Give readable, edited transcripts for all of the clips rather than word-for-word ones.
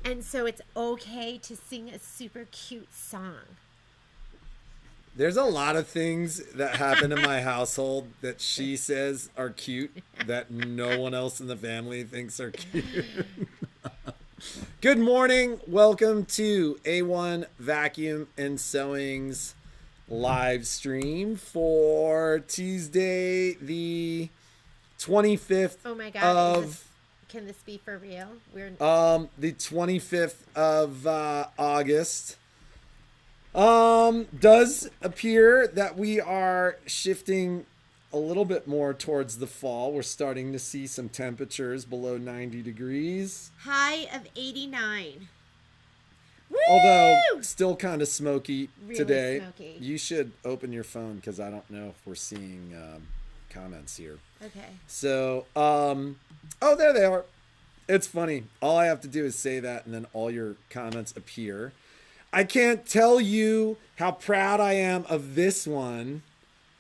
And so it's okay to sing a super cute song. There's a lot of things that happen in my household that she says are cute that no one else in the family thinks are cute. Good morning. Welcome to A1 Vacuum and Sewing's live stream for Tuesday, the 25th Oh my God. of Can this be for real? the 25th of August. Does appear that we are shifting a little bit more towards the fall. We're starting to see some temperatures below 90 degrees. High of 89. Woo! Although still kind of smoky Really today. smoky. You should open your phone because I don't know if we're seeing comments here. Okay. So, oh, there they are. It's funny. All I have to do is say that and then all your comments appear. I can't tell you how proud I am of this one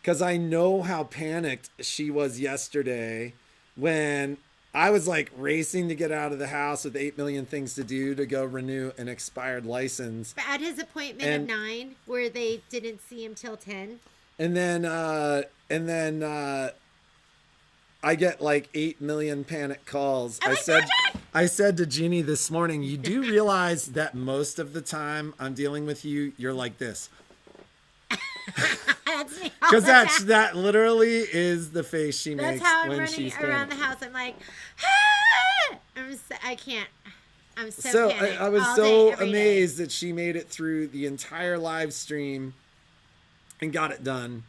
because I know how panicked she was yesterday when I was like racing to get out of the house with 8 million things to do to go renew an expired license. But at his appointment at 9, where they didn't see him till 10. And then I get like 8 million panic calls. I said to Jeannie this morning, you do realize that most of the time I'm dealing with you, you're like this. That's me. Because that literally is the face she makes how I'm when running she's around panicked. the house. I'm like, ah! I can't. I'm so panicked. I was all so day, every amazed day. that she made it through the entire live stream and got it done.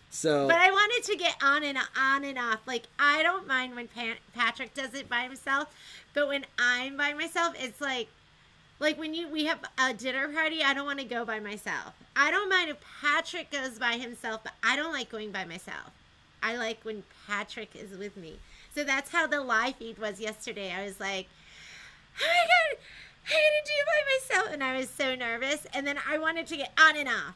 So, But I wanted to get on and off. Like, I don't mind when Patrick does it by himself, but when I'm by myself, it's like when we have a dinner party, I don't want to go by myself. I don't mind if Patrick goes by himself, but I don't like going by myself. I like when Patrick is with me. So that's how the live feed was yesterday. I was like, oh my God, I'm going to do it by myself. And I was so nervous. And then I wanted to get on and off.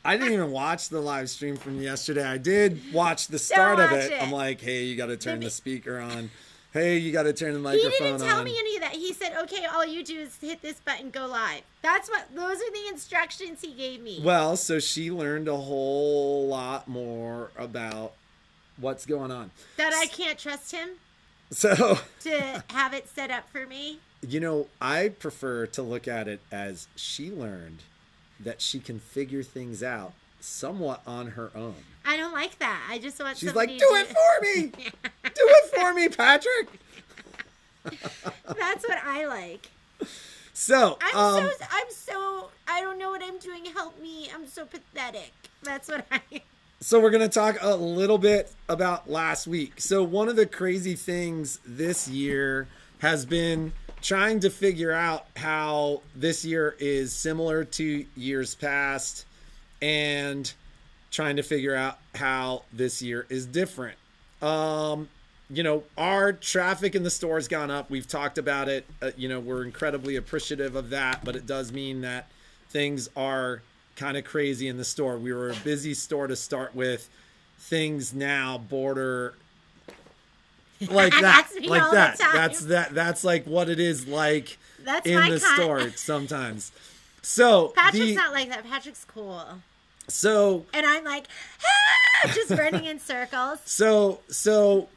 I didn't even watch the live stream from yesterday. I did watch the start of it. it. I'm like, hey, you got to turn the speaker on. Hey, you got to turn the microphone on. He didn't tell me any of that. He said, okay, all you do is hit this button, go live. Those are the instructions he gave me. Well, so she learned a whole lot more about what's going on. That I can't trust him So to have it set up for me. You know, I prefer to look at it as she learned that she can figure things out somewhat on her own. I don't like that. I just want She's somebody like, do it for me. Do it for me, Patrick. That's what I like. So, I don't know what I'm doing. Help me. I'm so pathetic. That's what I So we're going to talk a little bit about last week. So one of the crazy things this year has been trying to figure out how this year is similar to years past and trying to figure out how this year is different. You know, our traffic in the store has gone up. We've talked about it. We're incredibly appreciative of that, but it does mean that things are kind of crazy in the store. We were a busy store to start with. Things now border like that. Like that. That's like what it is like in the store sometimes. So Patrick's not like that. Patrick's cool. So and I'm like, just running in circles. So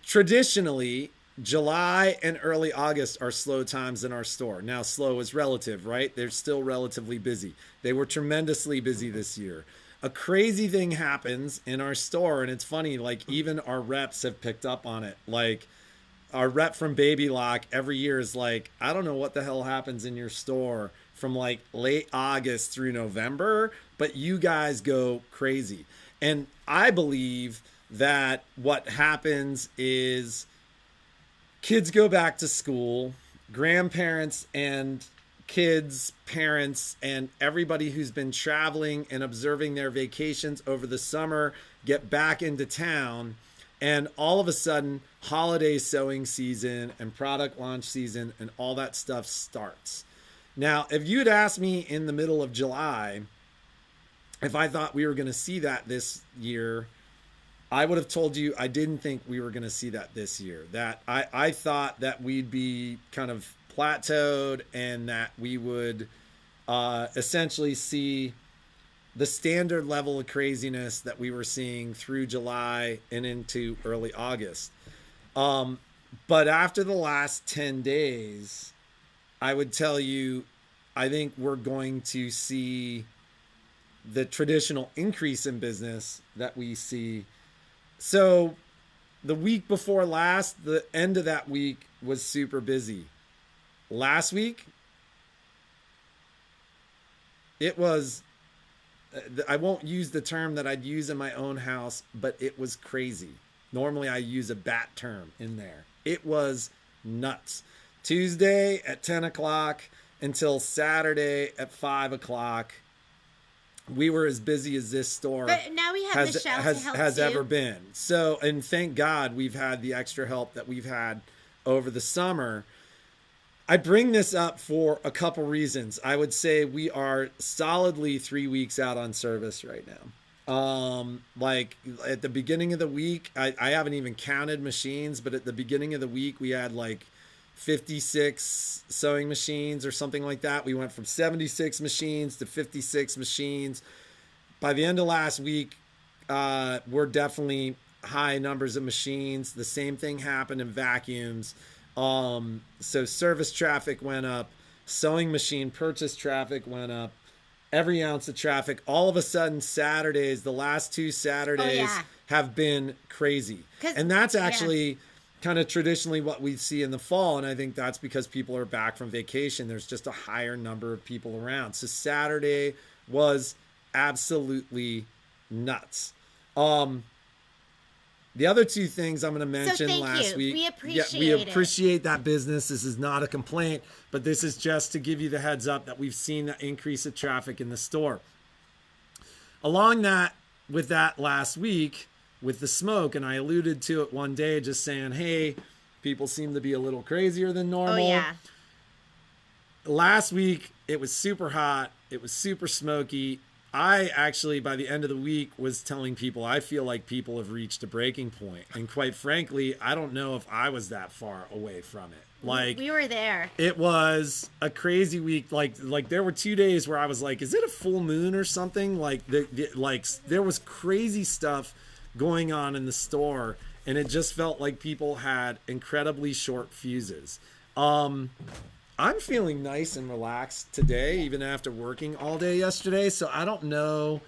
traditionally, July and early August are slow times in our store. Now, slow is relative, right? They're still relatively busy. They were tremendously busy this year. A crazy thing happens in our store, and it's funny, like even our reps have picked up on it. Like our rep from Baby Lock every year is like, I don't know what the hell happens in your store from like late August through November, but you guys go crazy. And I believe that what happens is kids go back to school, grandparents and kids, parents, and everybody who's been traveling and observing their vacations over the summer get back into town. And all of a sudden, holiday sewing season and product launch season and all that stuff starts. Now, if you'd asked me in the middle of July if I thought we were going to see that this year, I would have told you I didn't think we were going to see that this year. That I thought that we'd be kind of plateaued and that we would essentially see the standard level of craziness that we were seeing through July and into early August. But after the last 10 days, I would tell you, I think we're going to see the traditional increase in business that we see. So the week before last, the end of that week was super busy. Last week, it was, I won't use the term that I'd use in my own house, but it was crazy. Normally I use a bat term in there. It was nuts. Tuesday at 10 o'clock until Saturday at 5 o'clock. We were as busy as this store But now we have Michelle to help has too. ever been. So, and thank God we've had the extra help that we've had over the summer. I bring this up for a couple reasons. I would say we are solidly 3 weeks out on service right now. Like at the beginning of the week, I haven't even counted machines, but at the beginning of the week, we had like 56 sewing machines or something like that. We went from 76 machines to 56 machines. By the end of last week, we're definitely high numbers of machines. The same thing happened in vacuums. So service traffic went up, sewing machine purchase traffic went up, every ounce of traffic. All of a sudden, Saturdays, the last 2 Saturdays have been crazy. And that's actually kind of traditionally what we see in the fall. And I think that's because people are back from vacation. There's just a higher number of people around. So Saturday was absolutely nuts. The other 2 things I'm going to mention last week. We appreciate we appreciate that business. This is not a complaint, but this is just to give you the heads up that we've seen the increase of traffic in the store. Along that, with that last week, with the smoke, and I alluded to it one day just saying, hey, people seem to be a little crazier than normal. Oh, yeah. Last week, it was super hot. It was super smoky. I actually, by the end of the week, was telling people I feel like people have reached a breaking point. And quite frankly, I don't know if I was that far away from it. Like, we were there. It was a crazy week. Like there were 2 days where I was like, is it a full moon or something? Like there was crazy stuff going on in the store, and it just felt like people had incredibly short fuses. I'm feeling nice and relaxed today, even after working all day yesterday. So I don't know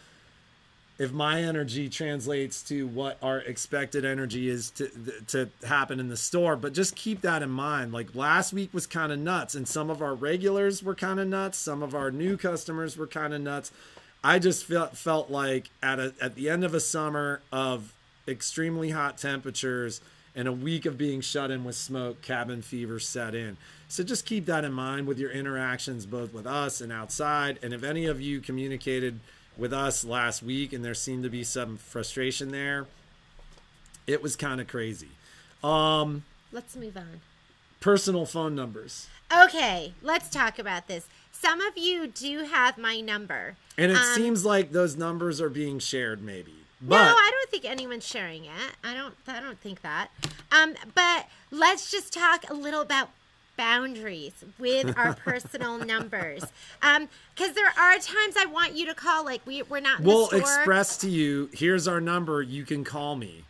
if my energy translates to what our expected energy is to happen in the store, but just keep that in mind. Like last week was kind of nuts, and some of our regulars were kind of nuts. Some of our new customers were kind of nuts. I just felt like at the end of a summer of extremely hot temperatures and a week of being shut in with smoke, cabin fever set in. So just keep that in mind with your interactions, both with us and outside. And if any of you communicated with us last week and there seemed to be some frustration there, it was kind of crazy. Let's move on. Personal phone numbers. Okay, let's talk about this. Some of you do have my number. And it seems like those numbers are being shared maybe. But, no, I don't think anyone's sharing it. I don't think that. But let's just talk a little about boundaries with our personal numbers. Because there are times I want you to call, like we're not in the store. We'll express to you, here's our number, you can call me.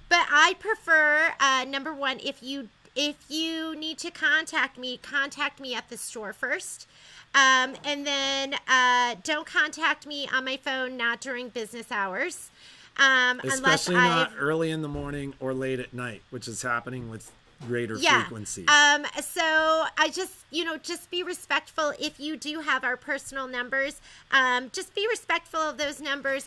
But I prefer, number one, if you need to contact me at the store first. And then don't contact me on my phone, not during business hours. Especially not early in the morning or late at night, which is happening with greater frequency. So I just be respectful. If you do have our personal numbers, just be respectful of those numbers.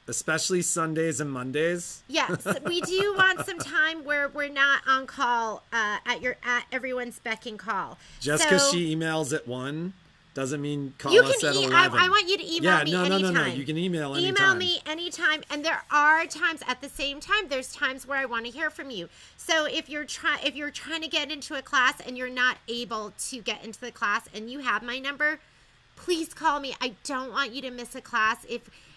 Especially Sundays and Mondays. Yes, we do want some time where we're not on call at everyone's beck and call. Just because she emails at 1 doesn't mean call us at 11. I want you to email me anytime. No. You can email anytime. Email me anytime. And there are times at the same time, there's times where I want to hear from you. So if you're trying to get into a class and you're not able to get into the class and you have my number, please call me. I don't want you to miss a class.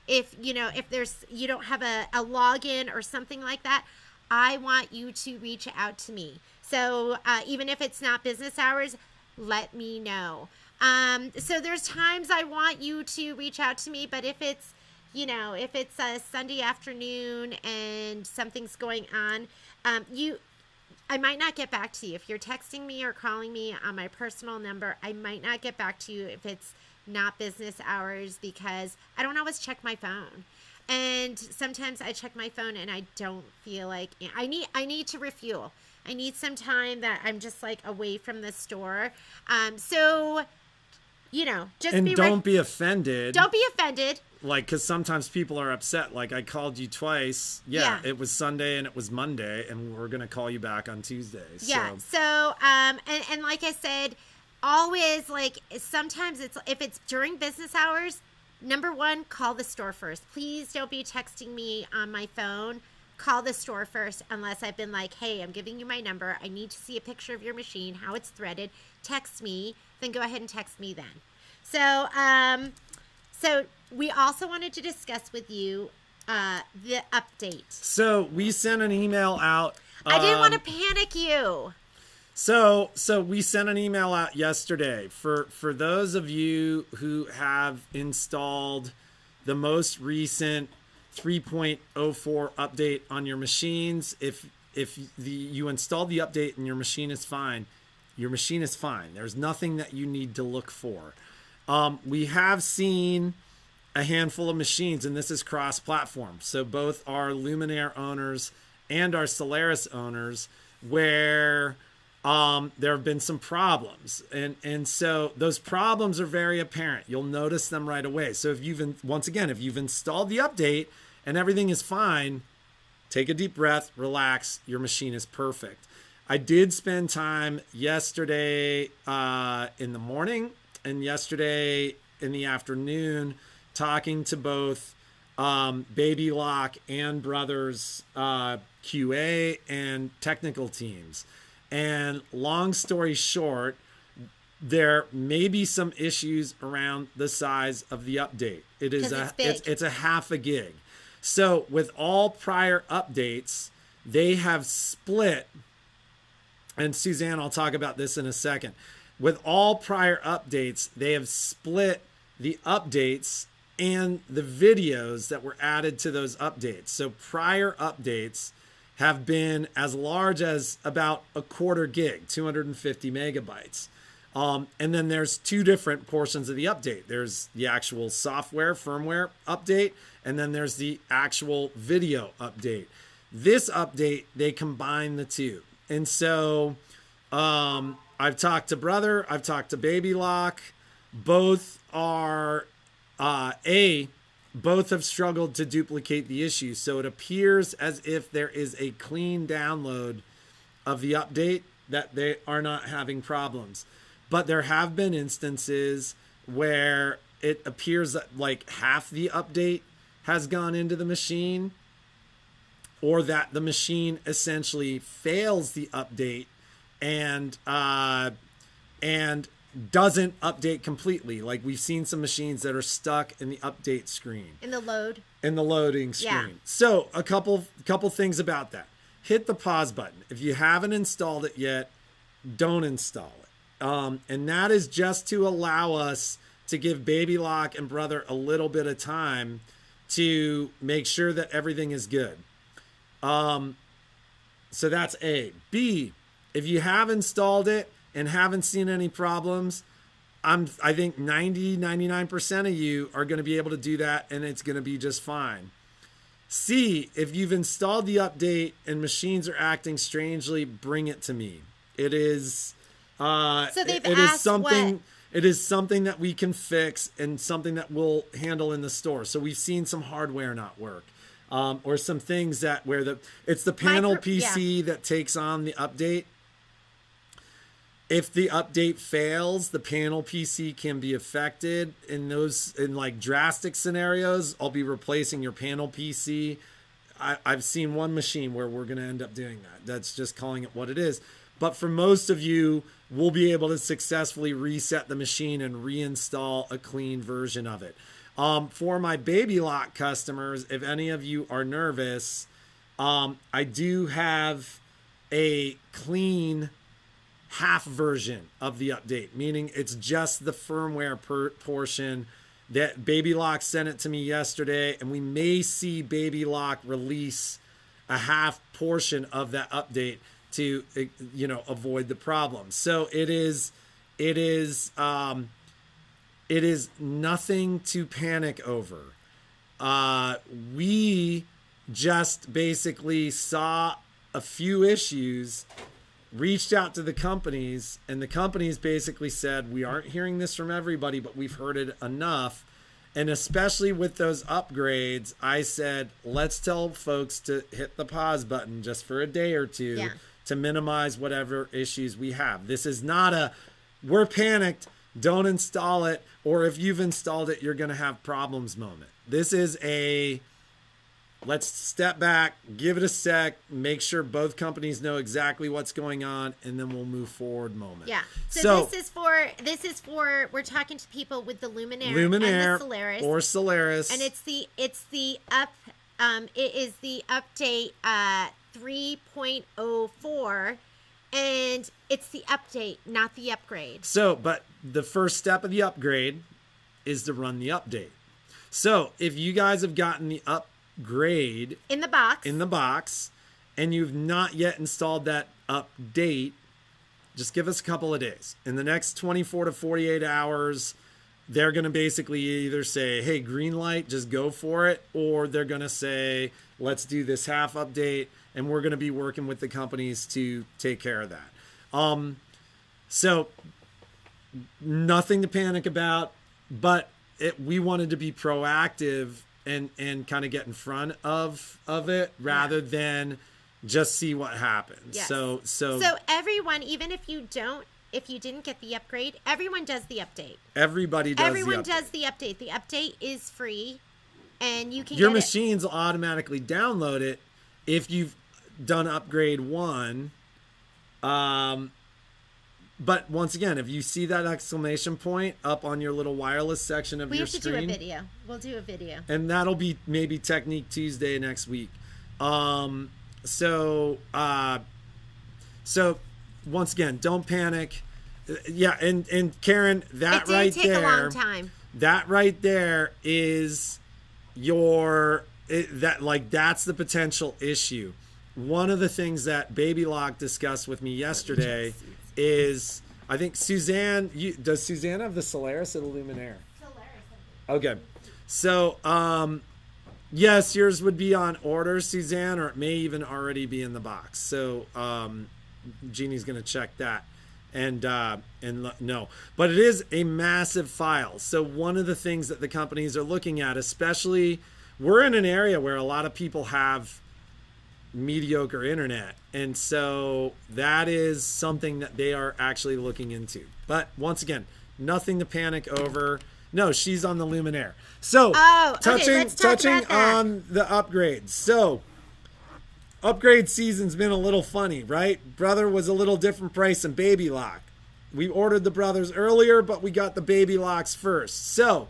if you don't have a login or something like that, I want you to reach out to me. So even if it's not business hours, let me know. So there's times I want you to reach out to me, but if it's a Sunday afternoon and something's going on, I might not get back to you. If you're texting me or calling me on my personal number, I might not get back to you if it's not business hours, because I don't always check my phone. And sometimes I check my phone and I don't feel like I need to refuel. I need some time that I'm just like away from the store. So just don't be offended. Don't be offended. Like, because sometimes people are upset. Like, I called you twice. Yeah, it was Sunday and it was Monday, and we're going to call you back on Tuesday. Yeah. So, and like I said, always, like, sometimes if it's during business hours, number one, call the store first. Please don't be texting me on my phone. Call the store first, unless I've been like, hey, I'm giving you my number. I need to see a picture of your machine, how it's threaded. Text me. Then go ahead and text me then. So we also wanted to discuss with you the update. So we sent an email out. I didn't want to panic you. So we sent an email out yesterday for those of you who have installed the most recent 3.04 update on your machines. If you installed the update and your machine is fine, your machine is fine. There's nothing that you need to look for. We have seen a handful of machines, and this is cross-platform. So both our Luminaire owners and our Solaris owners, where there have been some problems. And so those problems are very apparent. You'll notice them right away. So if you've installed the update and everything is fine, take a deep breath, relax, your machine is perfect. I did spend time yesterday in the morning and yesterday in the afternoon talking to both Baby Lock and Brothers QA and technical teams. And long story short, there may be some issues around the size of the update. It's a half a gig. So with all prior updates, they have split, and Suzanne, I'll talk about this in a second. With all prior updates, they have split the updates and the videos that were added to those updates. So prior updates have been as large as about a quarter gig, 250 megabytes. And then there's two different portions of the update. There's the actual software, firmware update, and then there's the actual video update. This update, they combine the two. And so I've talked to Brother, I've talked to Baby Lock. Both are, both have struggled to duplicate the issue. So it appears as if there is a clean download of the update, that they are not having problems. But there have been instances where it appears that like half the update has gone into the machine, or that the machine essentially fails the update and doesn't update completely. Like we've seen some machines that are stuck in the update screen. In the loading screen. Yeah. So a couple things about that. Hit the pause button. If you haven't installed it yet, don't install it. And that is just to allow us to give Baby Lock and Brother a little bit of time to make sure that everything is good. So that's A. B, if you have installed it and haven't seen any problems, I think 99% of you are going to be able to do that, and it's going to be just fine. C, if you've installed the update and machines are acting strangely, bring it to me. It is something that we can fix and something that we'll handle in the store. So we've seen some hardware not work, or some things where it's the panel PC that takes on the update. If the update fails, the panel PC can be affected. In like drastic scenarios, I'll be replacing your panel PC. I've seen one machine where we're going to end up doing that. That's just calling it what it is. But for most of you, we'll be able to successfully reset the machine and reinstall a clean version of it. For my Baby Lock customers, if any of you are nervous, I do have a clean half version of the update, meaning it's just the firmware portion. That Baby Lock sent it to me yesterday, and we may see Baby Lock release a half portion of that update to, avoid the problem. So it is nothing to panic over. We just basically saw a few issues, reached out to the companies, and the companies basically said, we aren't hearing this from everybody, but we've heard it enough. And especially with those upgrades, I said, let's tell folks to hit the pause button just for a day or two to minimize whatever issues we have. This is not we're panicked, don't install it, or if you've installed it, you're going to have problems moment. This is let's step back, give it a sec, make sure both companies know exactly what's going on, and then we'll move forward moment. Yeah. So this is for we're talking to people with the Luminaire and the Solaris. Or Solaris. And it is the update 3.04, and it's the update, not the upgrade. So, but the first step of the upgrade is to run the update. So, if you guys have gotten the upgrade in the box and you've not yet installed that update, just give us a couple of days. In the next 24 to 48 hours, they're going to basically either say, hey, green light, just go for it, or they're going to say, let's do this half update, and we're going to be working with the companies to take care of that. So nothing to panic about, but we wanted to be proactive and kind of get in front of it rather than just see what happens. Yes. So everyone, even if you didn't get the upgrade, everyone does the update. Everybody does the update. The update is free, and you can your machines will automatically download it if you've done upgrade 1. But once again, if you see that exclamation point up on your little wireless section of your screen, we have to do a video. We'll do a video, and that'll be maybe Technique Tuesday next week. So once again, don't panic. Yeah, and Karen, that right there, it did take a long time. That right there is that's the potential issue. One of the things that Baby Lock discussed with me yesterday is, I think Suzanne, does Suzanne have the Solaris or the Luminaire? Solaris. Okay. So, yes, yours would be on order, Suzanne, or it may even already be in the box. So, Jeannie's going to check that and no, but it is a massive file. So one of the things that the companies are looking at, especially, we're in an area where a lot of people have mediocre internet, and so that is something that they are actually looking into. But once again, nothing to panic over. No, she's on the Luminaire. So touching on the upgrades. So upgrade season's been a little funny, right? Brother was a little different price than Baby Lock. We ordered the Brothers earlier, but we got the Baby Locks first. So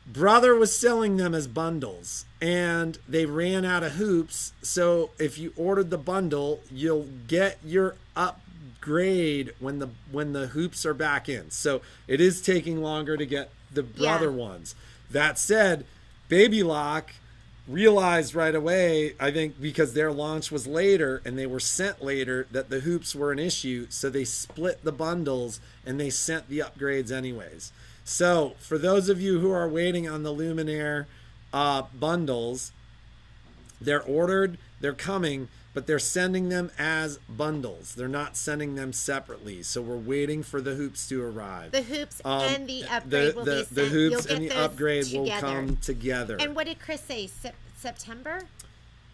Brother was selling them as bundles, and they ran out of hoops. So if you ordered the bundle, you'll get your upgrade when the hoops are back in. So it is taking longer to get the Brother ones. That said, Baby Lock realized right away, I think because their launch was later and they were sent later, that the hoops were an issue. So they split the bundles and they sent the upgrades anyways. So for those of you who are waiting on the Luminaire bundles, they're ordered, they're coming, but they're sending them as bundles. They're not sending them separately. So we're waiting for the hoops to arrive. The hoops and the upgrade will be sent. The hoops and the upgrade will come together. And what did Chris say? September?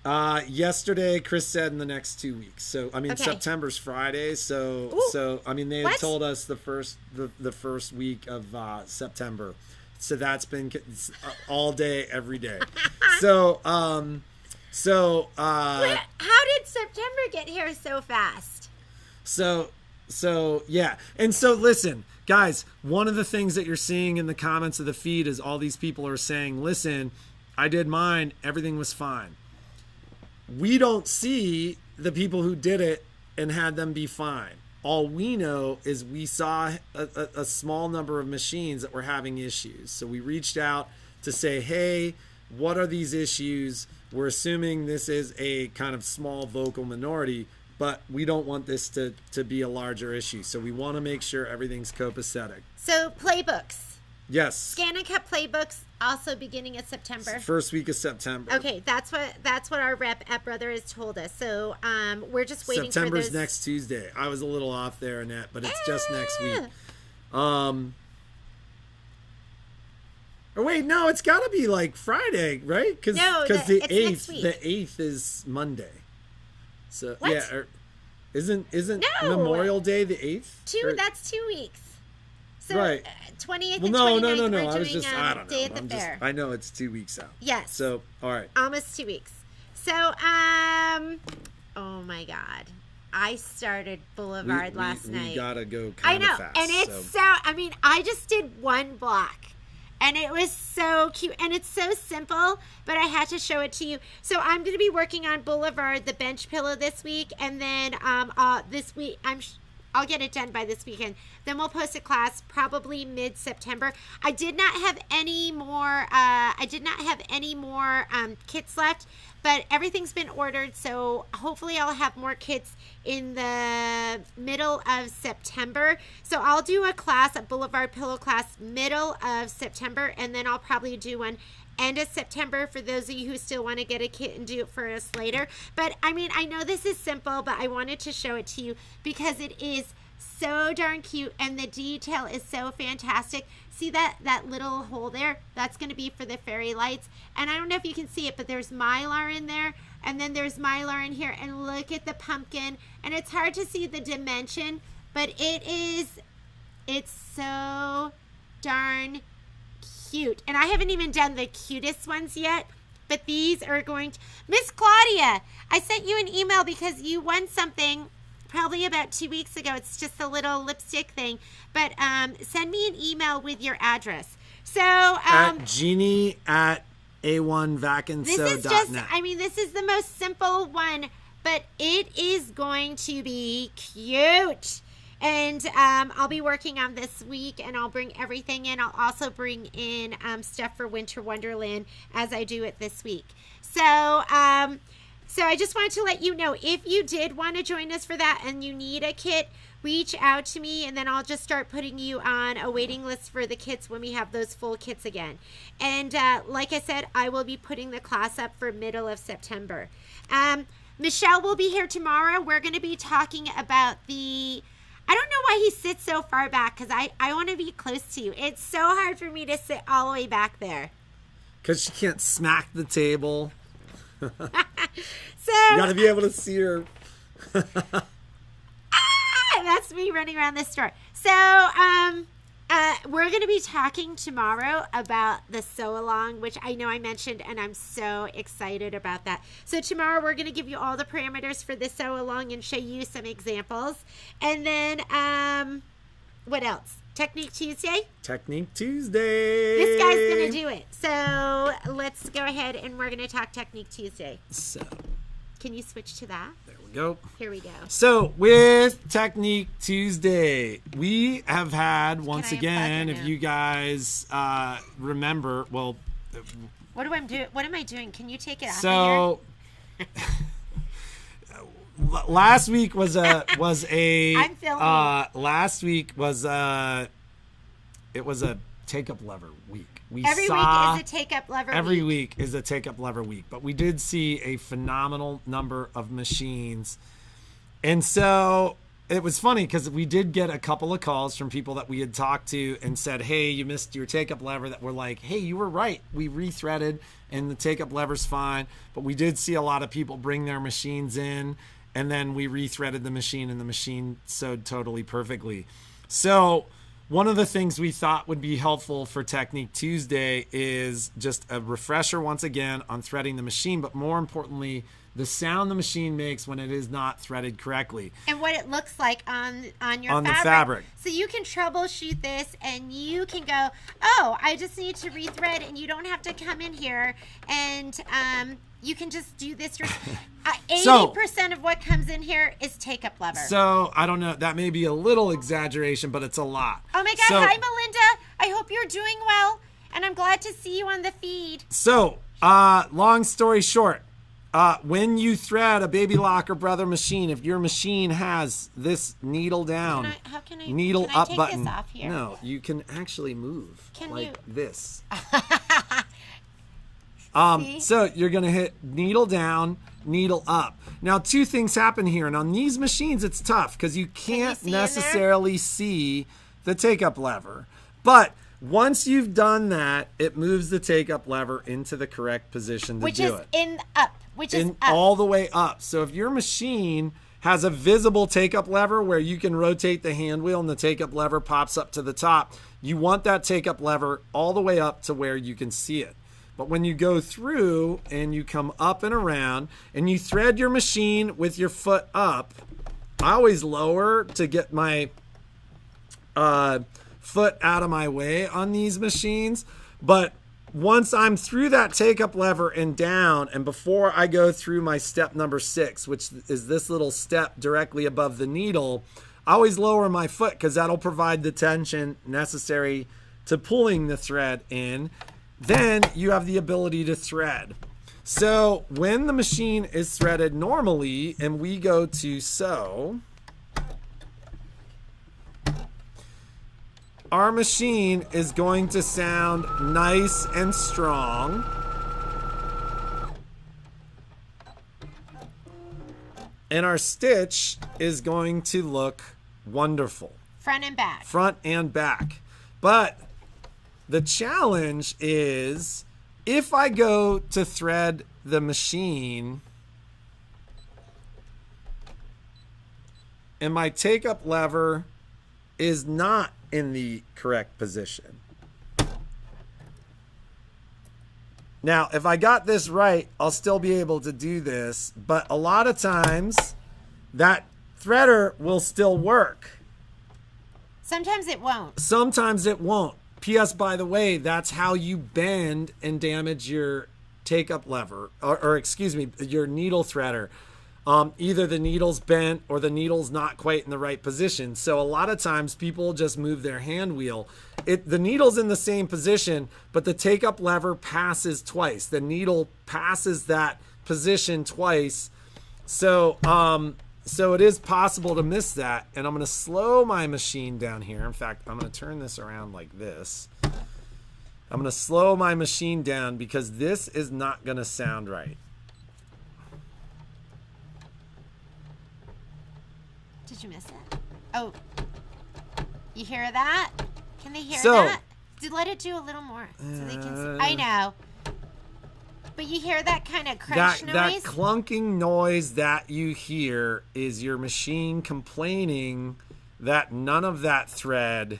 Yesterday, Chris said in the next 2 weeks. So I mean, September's Friday. So I mean, they had told us the first week of September. So that's been all day, every day. So how did September get here so fast? So yeah, and so listen, guys, one of the things that you're seeing in the comments of the feed is all these people are saying, listen, I did mine, everything was fine. We don't see the people who did it and had them be fine. All we know is we saw a small number of machines that were having issues. So we reached out to say, hey, what are these issues? We're assuming this is a kind of small vocal minority, but we don't want this to be a larger issue. So we want to make sure everything's copacetic. So playbooks. Yes. Scan and cut playbooks also beginning of September. First week of September. Okay, that's what our rep at Brother has told us. So we're just waiting September's for those. next Tuesday. I was a little off there, Annette, but it's just next week. Or wait, no, it's got to be like Friday, right? Because the 8th is Monday. So what? Yeah, isn't Memorial Day the 8th? That's 2 weeks. So right. 20th Well, and no. 29th, we're I was doing just, I don't know. Day at the Fair. I know it's 2 weeks out. Yes. So, all right. Almost 2 weeks. So, oh my God. I started Boulevard last night. We gotta go kind of fast. And it's I just did one block. And it was so cute. And it's so simple, but I had to show it to you. So I'm going to be working on Boulevard, the bench pillow this week. And then this week, I'll get it done by this weekend. Then we'll post a class probably mid-September. I did not have any more. Kits left, but everything's been ordered. So hopefully I'll have more kits in the middle of September. So I'll do a class, a Boulevard Pillow class, middle of September, and then I'll probably do one end of September for those of you who still want to get a kit and do it for us later. But I know this is simple, but I wanted to show it to you because it is so darn cute and the detail is so fantastic. See that little hole there? That's going to be for the fairy lights. And I don't know if you can see it, but there's Mylar in there. And then there's Mylar in here. And look at the pumpkin. And it's hard to see the dimension, but it's so darn cute. And I haven't even done the cutest ones yet, but these are going to... Miss Claudia, I sent you an email because you won something probably about 2 weeks ago. It's just a little lipstick thing, but send me an email with your address. So at Jeannie@a1vacanso.net. This is just, this is the most simple one, but it is going to be cute. And I'll be working on this week, and I'll bring everything in. I'll also bring in stuff for Winter Wonderland as I do it this week. So I just wanted to let you know, if you did want to join us for that and you need a kit, reach out to me, and then I'll just start putting you on a waiting list for the kits when we have those full kits again. And like I said, I will be putting the class up for middle of September. Michelle will be here tomorrow. We're going to be talking about the... I don't know why he sits so far back, because I want to be close to you. It's so hard for me to sit all the way back there. Because she can't smack the table. So you got to be able to see her. That's me running around this store. So we're going to be talking tomorrow about the sew-along, which I know I mentioned, and I'm so excited about that. So tomorrow we're going to give you all the parameters for the sew-along and show you some examples. And then, what else? Technique Tuesday? Technique Tuesday. This guy's going to do it. So let's go ahead and we're going to talk Technique Tuesday. So, can you switch to that? there we go. Here we go. So with Technique Tuesday, we have had, once again, if you guys remember, well... What am I doing? Can you take it out so, of here? Last week was a I'm filming. Last week was it was a take-up lever week. Every week is a take-up lever week. Every week is a take-up lever week. But we did see a phenomenal number of machines. And so it was funny because we did get a couple of calls from people that we had talked to and said, hey, you missed your take-up lever, that were like, hey, you were right. We rethreaded and the take-up lever's fine. But we did see a lot of people bring their machines in, and then we rethreaded the machine and the machine sewed totally perfectly. So one of the things we thought would be helpful for Technique Tuesday is just a refresher once again on threading the machine, but more importantly, the sound the machine makes when it is not threaded correctly. And what it looks like on your on fabric. the fabric. So you can troubleshoot this, and you can go, oh, I just need to rethread, and you don't have to come in here, and you can just do this. 80% of what comes in here is take-up lever. So, I don't know. That may be a little exaggeration, but it's a lot. Oh, my God. Hi, Melinda. I hope you're doing well, and I'm glad to see you on the feed. So, long story short, when you thread a Baby Locker Brother machine, if your machine has this needle down, needle can I up take button, this off here? no, you can actually move this. So you're going to hit needle down, needle up. Now, two things happen here. And on these machines, it's tough because you can't necessarily see the take-up lever. But once you've done that, it moves the take-up lever into the correct position to do it. Which is up. All the way up. So if your machine has a visible take-up lever where you can rotate the hand wheel and the take-up lever pops up to the top, you want that take-up lever all the way up to where you can see it. But when you go through and you come up and around and you thread your machine with your foot up, I always lower to get my foot out of my way on these machines. But once I'm through that take-up lever and down, and before I go through my step number 6, which is this little step directly above the needle, I always lower my foot because that'll provide the tension necessary to pulling the thread in. Then you have the ability to thread. So when the machine is threaded normally and we go to sew, our machine is going to sound nice and strong. And our stitch is going to look wonderful. Front and back. Front and back. But the challenge is if I go to thread the machine and my take-up lever is not in the correct position. Now, if I got this right, I'll still be able to do this, but a lot of times that threader will still work. Sometimes it won't. Sometimes it won't. P.S. by the way, that's how you bend and damage your take-up lever, or excuse me, your needle threader. Either the needle's bent or the needle's not quite in the right position. So a lot of times people just move their hand wheel. The needle's in the same position, but the take-up lever passes twice. The needle passes that position twice. So it is possible to miss that. And I'm going to slow my machine down here. In fact, I'm going to turn this around like this. I'm going to slow my machine down because this is not going to sound right. Did you miss it? Oh, you hear that? Can they hear So, that? Let it do a little more so they can see. I know. But you hear that kind of crunch noise? That clunking noise that you hear is your machine complaining that none of that thread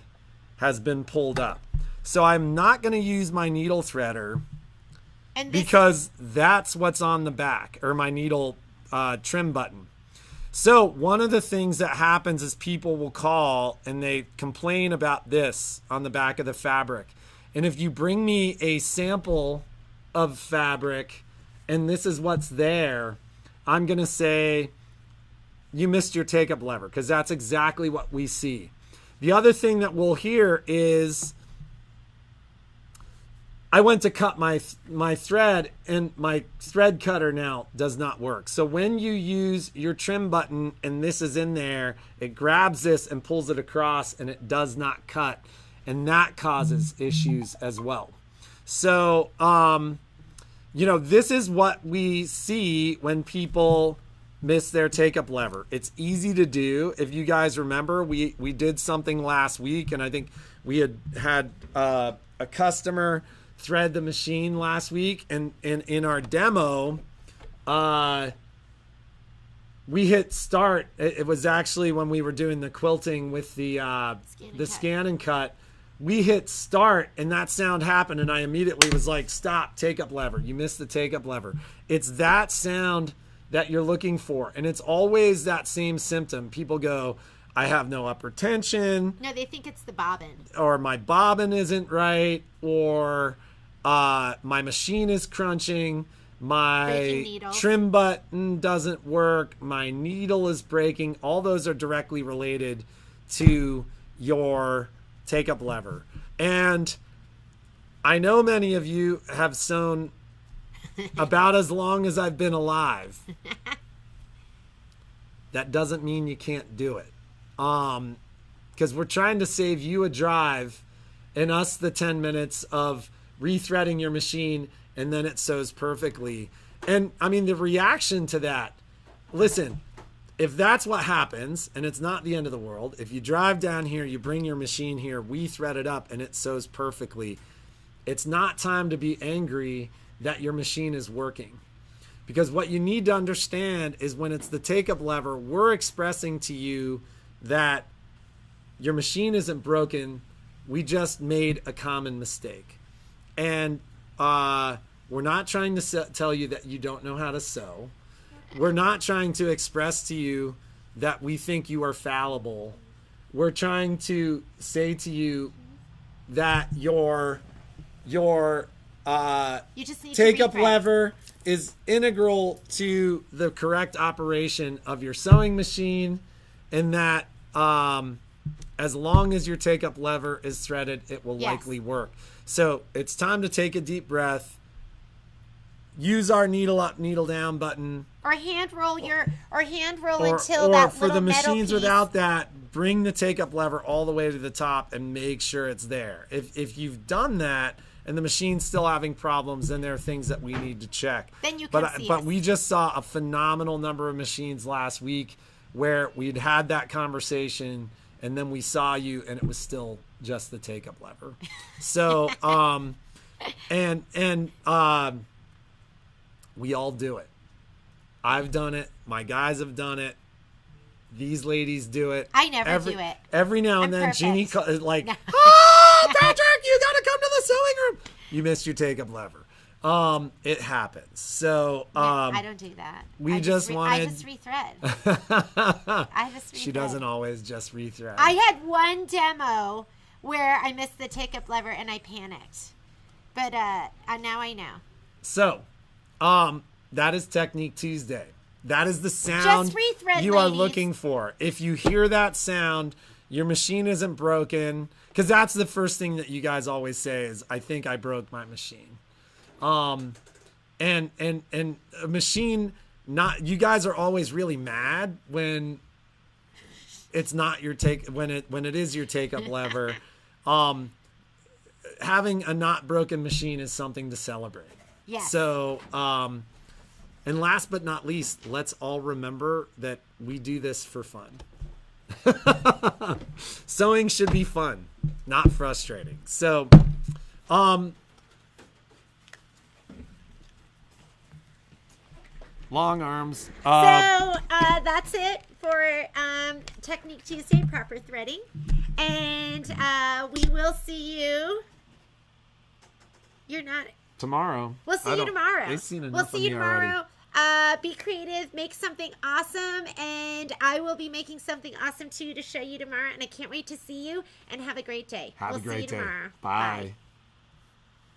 has been pulled up. So I'm not going to use my needle threader because that's what's on the back, or my needle trim button. So one of the things that happens is people will call and they complain about this on the back of the fabric. And if you bring me a sample of fabric and this is what's there, I'm going to say you missed your take-up lever, because that's exactly what we see. The other thing that we'll hear is I went to cut my thread and my thread cutter now does not work. So when you use your trim button and this is in there, it grabs this and pulls it across and it does not cut. And that causes issues as well. So, this is what we see when people miss their take-up lever. It's easy to do. If you guys remember, we did something last week, and I think we had a customer thread the machine last week, and in our demo, we hit start. It was actually when we were doing the quilting with the scan and cut. We hit start and that sound happened, and I immediately was like, stop, take-up lever. You missed the take-up lever. It's that sound that you're looking for. And it's always that same symptom. People go, I have no upper tension. No, they think it's the bobbin. Or my bobbin isn't right. Or my machine is crunching. My trim button doesn't work. My needle is breaking. All those are directly related to your take-up lever. And I know many of you have sewn about as long as I've been alive. That doesn't mean you can't do it. Because we're trying to save you a drive and us the 10 minutes of rethreading your machine, and then it sews perfectly. And I mean, the reaction to that, listen, if that's what happens, and it's not the end of the world, if you drive down here, you bring your machine here, we thread it up, and it sews perfectly, it's not time to be angry that your machine is working. Because what you need to understand is when it's the take-up lever, we're expressing to you that your machine isn't broken. We just made a common mistake. And we're not trying to tell you that you don't know how to sew. We're not trying to express to you that we think you are fallible. We're trying to say to you that your you just need take-up lever is integral to the correct operation of your sewing machine, and that as long as your take-up lever is threaded, it will likely work. So it's time to take a deep breath. Use our needle up, needle down button. Or hand roll until or that little for the machines piece. without that, bring the take-up lever all the way to the top and make sure it's there. If you've done that and the machine's still having problems, then there are things that we need to check. Then you can see But us. we just saw a phenomenal number of machines last week where we'd had that conversation, and then we saw you, and it was still just the take-up lever. So, we all do it. I've done it. My guys have done it. These ladies do it. I never do it. Every now and then, perfect. Jeannie is like, "Oh, Patrick, you got to come to the sewing room. You missed your take-up lever." It happens. So I don't do that. I just rethread. I just rethread. She doesn't always just rethread. I had one demo where I missed the take-up lever and I panicked. But now I know. So, that is Technique Tuesday. That is the sound Just rethread, you are ladies. looking for. If you hear that sound, your machine isn't broken. Because that's the first thing that you guys always say is, I think I broke my machine. And a machine, not, you guys are always really mad when it's not your when it is your take-up lever. Having a not broken machine is something to celebrate. Yes. So, and last but not least, let's all remember that we do this for fun. Sewing should be fun, not frustrating. So, long arms. So that's it for Technique Tuesday, proper threading. And we will see you. You're not. Tomorrow. We'll see you tomorrow. They've seen enough We'll see you of me already. tomorrow. Be creative, make something awesome, and I will be making something awesome too to show you tomorrow. And I can't wait to see you. And have a great day. Have we'll a great see you day. tomorrow. Bye.